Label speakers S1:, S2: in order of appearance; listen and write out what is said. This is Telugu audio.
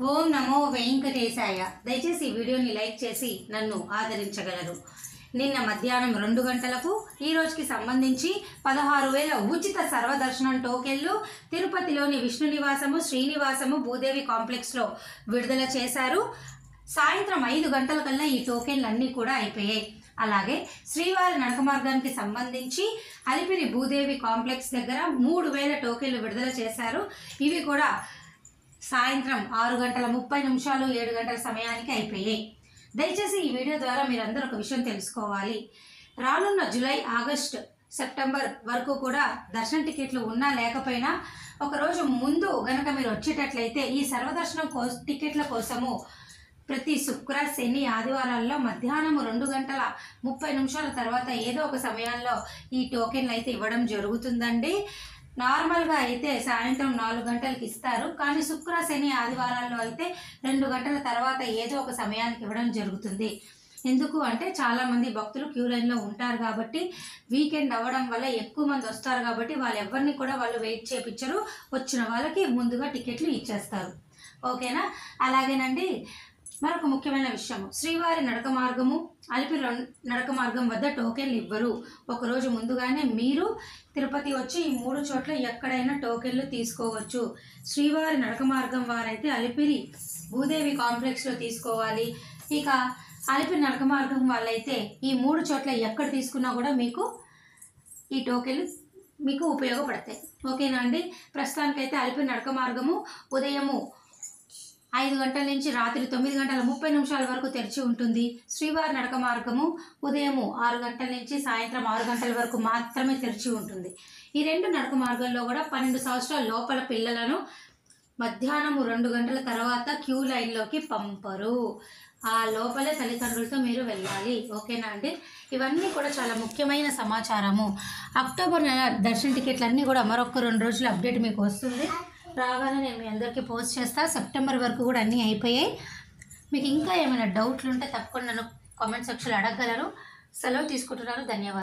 S1: ఓం నమో వెంకటేశాయ. దయచేసి ఈ వీడియోని లైక్ చేసి నన్ను ఆదరించగలరు. నిన్న మధ్యాహ్నం 2 గంటలకు ఈ రోజుకి సంబంధించి 16,000 ఉచిత సర్వదర్శనం టోకెన్లు తిరుపతిలోని విష్ణు నివాసము, శ్రీనివాసము, భూదేవి కాంప్లెక్స్లో విడుదల చేశారు. సాయంత్రం 5 గంటల కల్లా ఈ టోకెన్లు అన్నీ కూడా అయిపోయాయి. అలాగే శ్రీవారి నడక మార్గానికి సంబంధించి అలిపిరి భూదేవి కాంప్లెక్స్ దగ్గర 3,000 టోకెన్లు విడుదల చేశారు. ఇవి కూడా సాయంత్రం 6:30 7 గంటల సమయానికి అయిపోయాయి. దయచేసి ఈ వీడియో ద్వారా మీరందరూ ఒక విషయం తెలుసుకోవాలి. రానున్న జూలై, ఆగస్టు, సెప్టెంబర్ వరకు కూడా దర్శన టికెట్లు ఉన్నా లేకపోయినా ఒకరోజు ముందు గనక మీరు వచ్చేటట్లయితే ఈ సర్వదర్శనం టికెట్ల కోసము ప్రతి శుక్ర, శని, ఆదివారాల్లో మధ్యాహ్నం 2:30 తర్వాత ఏదో ఒక సమయంలో ఈ టోకెన్లు అయితే ఇవ్వడం జరుగుతుందండి. నార్మల్గా అయితే సాయంత్రం 4 గంటలకు ఇస్తారు, కానీ శుక్ర, శని, ఆదివారాల్లో అయితే 2 గంటల తర్వాత ఏదో ఒక సమయానికి ఇవ్వడం జరుగుతుంది. ఎందుకు అంటే చాలామంది భక్తులు క్యూ లైన్లో ఉంటారు కాబట్టి, వీకెండ్ అవ్వడం వల్ల ఎక్కువ మంది వస్తారు కాబట్టి ఎవరిని కూడా వాళ్ళు వెయిట్ చేయించరు. వచ్చిన వాళ్ళకి ముందుగా టికెట్లు ఇచ్చేస్తారు. ఓకేనా? అలాగేనండి. మరొక ముఖ్యమైన విషయము, శ్రీవారి నడక మార్గము, అలిపిరి నడక మార్గం వద్ద టోకెన్లు ఇవ్వరు. ఒకరోజు ముందుగానే మీరు తిరుపతి వచ్చి ఈ 3 చోట్ల ఎక్కడైనా టోకెన్లు తీసుకోవచ్చు. శ్రీవారి నడక మార్గం వారైతే అలిపిరి భూదేవి కాంప్లెక్స్లో తీసుకోవాలి. ఇక అలిపిరి నడక మార్గం వాళ్ళైతే ఈ 3 చోట్ల ఎక్కడ తీసుకున్నా కూడా మీకు ఈ టోకెన్లు మీకు ఉపయోగపడతాయి. ఓకేనా అండి? ప్రస్తుతానికైతే అలిపిరి నడక మార్గము ఉదయము 5 గంటల నుంచి రాత్రి 9:30 వరకు తెరిచి ఉంటుంది. శ్రీవారి నడక మార్గము ఉదయము 6 గంటల నుంచి సాయంత్రం 6 గంటల వరకు మాత్రమే తెరిచి ఉంటుంది. ఈ 2 నడక మార్గంలో కూడా 12 సంవత్సరాల లోపల పిల్లలను మధ్యాహ్నం 2 గంటల తర్వాత క్యూ లైన్లోకి పంపరు. ఆ లోపలే తల్లిదండ్రులతో మీరు వెళ్ళాలి. ఓకేనా అండి? ఇవన్నీ కూడా చాలా ముఖ్యమైన సమాచారము. అక్టోబర్ నెల దర్శన టికెట్లు అన్నీ కూడా మరొక 2 రోజుల అప్డేట్ మీకు వస్తుంది. రాగానే నేను మీ అందరికీ పోస్ట్ చేస్తా. సెప్టెంబర్ వరకు కూడా అన్నీ అయిపోయాయి. మీకు ఇంకా ఏమైనా డౌట్లు ఉంటే తప్పకుండా నన్ను కామెంట్ సెక్షన్లో అడగగలరు. సెలవు తీసుకుంటున్నాను. ధన్యవాదాలు.